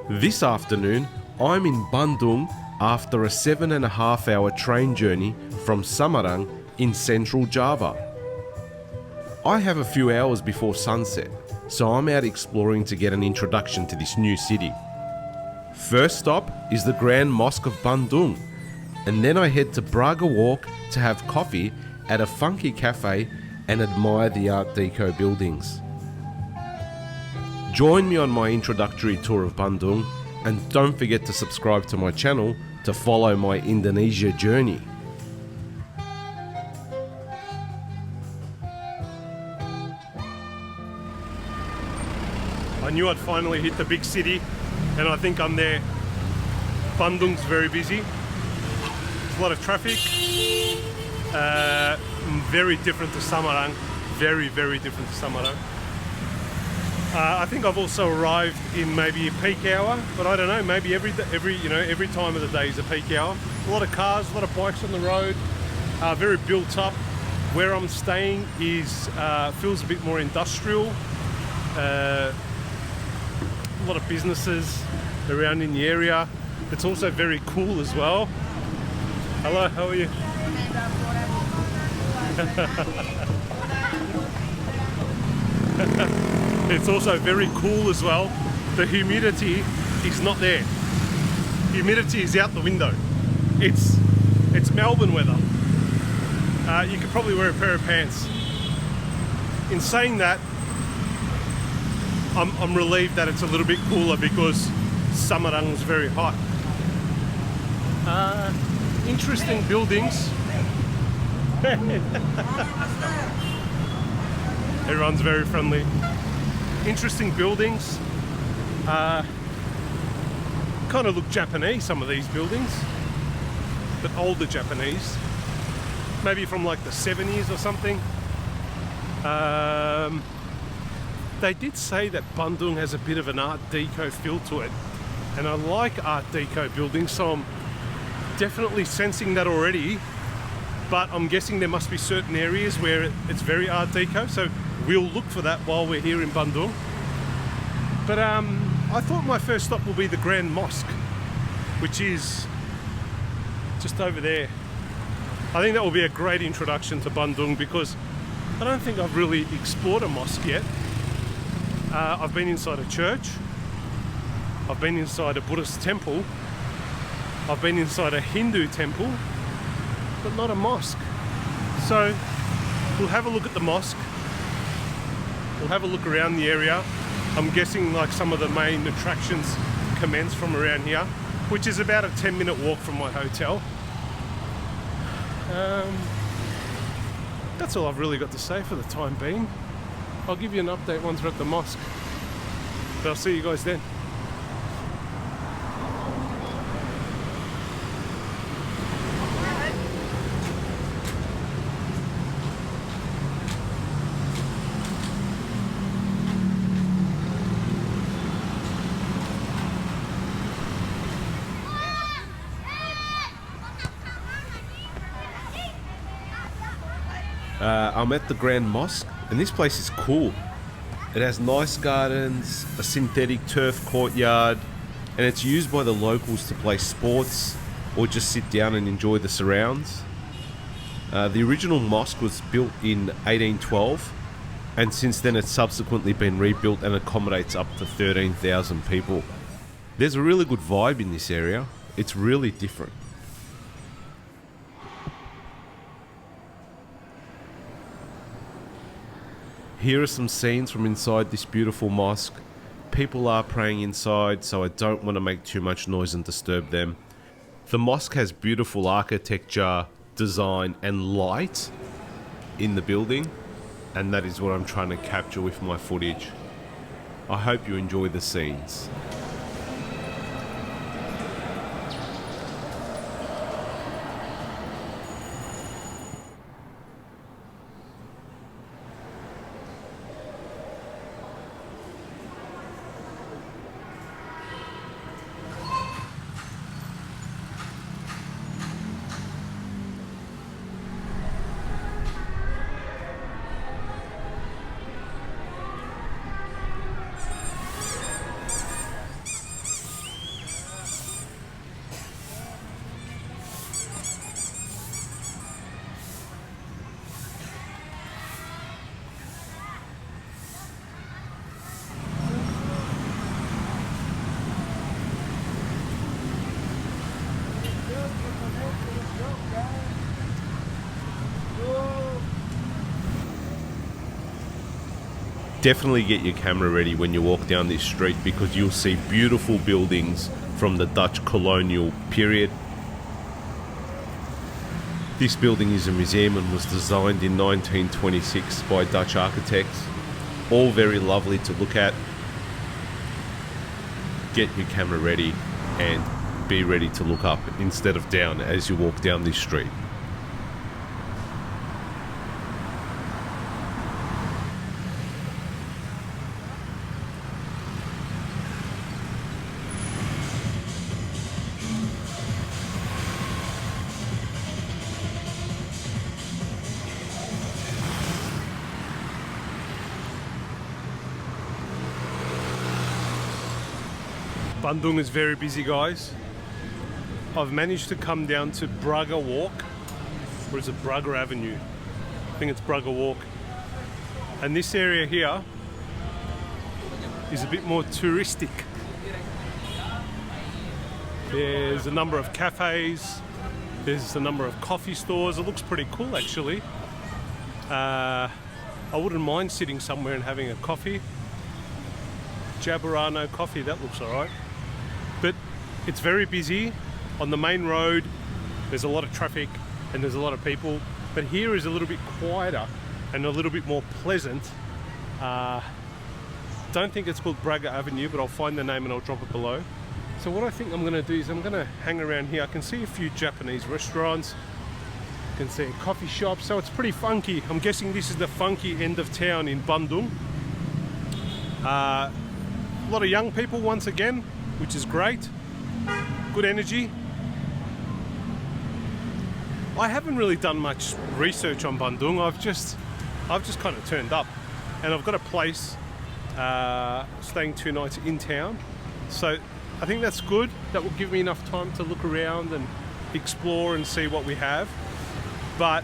This afternoon, I'm in Bandung after a 7.5 hour train journey from Semarang in central Java. I have a few hours before sunset, so I'm out exploring to get an introduction to this new city. First stop is the Grand Mosque of Bandung, and then I head to Braga Walk to have coffee at a funky cafe and admire the Art Deco buildings. Join me on my introductory tour of Bandung, and don't forget to subscribe to my channel to follow my Indonesia journey. I knew I'd finally hit the big city, and I think I'm there. Bandung's very busy. There's a lot of traffic. Very different to Semarang. Very different to Semarang. I think I've also arrived in maybe a peak hour, but I don't know. Maybe every time of the day is a peak hour. A lot of cars, a lot of bikes on the road. Very built up. Where I'm staying is feels a bit more industrial. A lot of businesses around in the area. It's also very cool as well. Hello, how are you? It's also very cool as well. The humidity is not there. Humidity is out the window. It's Melbourne weather. You could probably wear a pair of pants. In saying that, I'm relieved that it's a little bit cooler because Semarang is very hot. Interesting buildings. Everyone's very friendly. Interesting buildings. Kind of look Japanese, some of these buildings, but older Japanese. Maybe from like the 70s or something. They did say that Bandung has a bit of an Art Deco feel to it, and I like Art Deco buildings, so I'm definitely sensing that already. But I'm guessing there must be certain areas where it's very Art Deco, so we'll look for that while we're here in Bandung. But I thought my first stop will be the Grand Mosque, which is just over there. I think that will be a great introduction to Bandung because I don't think I've really explored a mosque yet. I've been inside a church, I've been inside a Buddhist temple, I've been inside a Hindu temple, but not a mosque. So we'll have a look at the mosque, we'll have a look around the area. I'm guessing like some of the main attractions commence from around here, which is about a 10-minute walk from my hotel. That's all I've really got to say for the time being. I'll give you an update once we're at the mosque, but I'll see you guys then. I'm at the Grand Mosque, and this place is cool. It has nice gardens, a synthetic turf courtyard, and it's used by the locals to play sports or just sit down and enjoy the surrounds. The original mosque was built in 1812, and since then it's subsequently been rebuilt and accommodates up to 13,000 people. There's a really good vibe in this area. It's really different. Here are some scenes from inside this beautiful mosque. People are praying inside, so I don't want to make too much noise and disturb them. The mosque has beautiful architecture, design and light in the building, and that is what I'm trying to capture with my footage. I hope you enjoy the scenes. definitely get your camera ready when you walk down this street, because you'll see beautiful buildings from the Dutch colonial period. This building is a museum and was designed in 1926 by Dutch architects. All very lovely to look at. Get your camera ready and be ready to look up instead of down as you walk down this street. Bandung is very busy, guys. I've managed to come down to Braga Walk, or is it Braga Avenue? I think it's Braga Walk. And this area here is a bit more touristic. There's a number of cafes, there's a number of coffee stores. It looks pretty cool, actually. I wouldn't mind sitting somewhere and having a coffee. Jabarano Coffee, that looks alright. But it's very busy. On the main road, there's a lot of traffic and there's a lot of people. But here is a little bit quieter and a little bit more pleasant. Don't think it's called Braga Avenue, but I'll find the name and I'll drop it below. So what I think I'm going to do is I'm going to hang around here. I can see a few Japanese restaurants. I can see a coffee shop, so it's pretty funky. I'm guessing this is the funky end of town in Bandung. A lot of young people once again, which is great. Good energy. I haven't really done much research on Bandung. I've just kind of turned up, and I've got a place staying 2 nights in town. So I think that's good. That will give me enough time to look around and explore and see what we have. But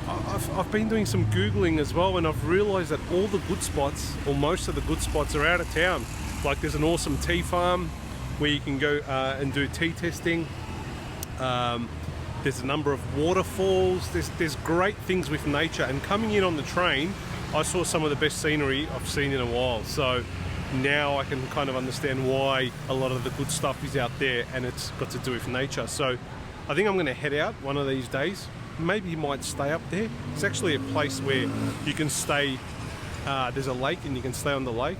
I've been doing some Googling as well, and I've realised that all the good spots, or most of the good spots, are out of town. Like there's an awesome tea farm where you can go and do tea testing. There's a number of waterfalls. There's great things with nature. And coming in on the train, I saw some of the best scenery I've seen in a while. So now I can kind of understand why a lot of the good stuff is out there, and it's got to do with nature. So I think I'm going to head out one of these days. Maybe you might stay up there. It's actually a place where you can stay. There's a lake and you can stay on the lake.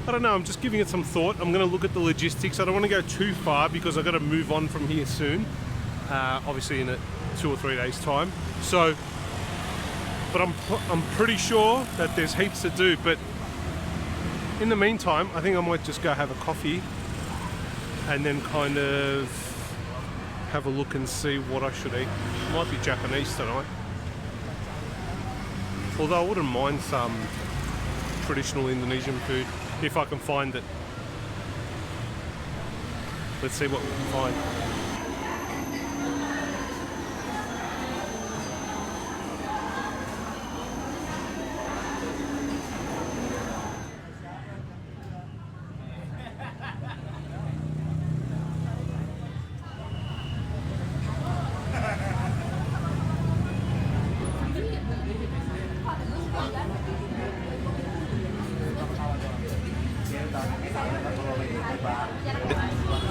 I don't know, I'm just giving it some thought. I'm going to look at the logistics. I don't want to go too far because I've got to move on from here soon. Obviously in 2 or 3 days time. So, but I'm pretty sure that there's heaps to do. But in the meantime, I think I might just go have a coffee and then kind of have a look and see what I should eat. Might be Japanese tonight. Although I wouldn't mind some traditional Indonesian food if I can find it. Let's see what we can find.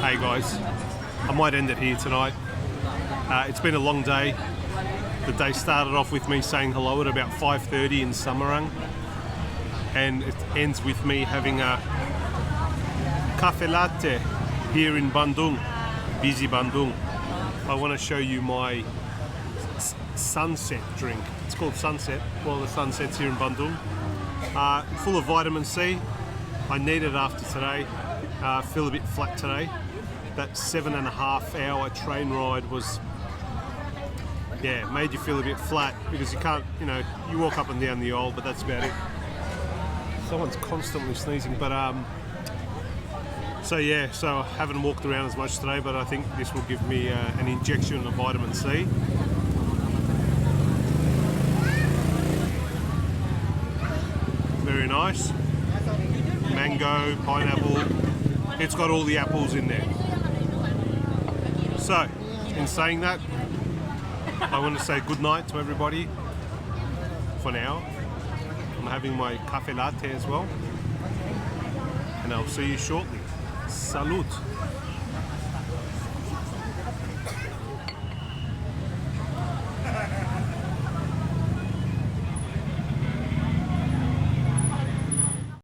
Hey guys, I might end it here tonight. It's been a long day. The day started off with me saying hello at about 5:30 in Semarang, and it ends with me having a cafe latte here in Bandung, busy Bandung. I want to show you my sunset drink. It's called Sunset. Well, the sunset's here in Bandung. Full of vitamin C. I need it after today. Feel a bit flat today. That 7.5 hour train ride was, yeah, made you feel a bit flat because you can't, you walk up and down the aisle, but that's about it. Someone's constantly sneezing, but so yeah, so I haven't walked around as much today, but I think this will give me an injection of vitamin C. Very nice. Mango, pineapple. It's got all the apples in there. So, in saying that, I want to say good night to everybody for now. I'm having my cafe latte as well. And I'll see you shortly. Salute.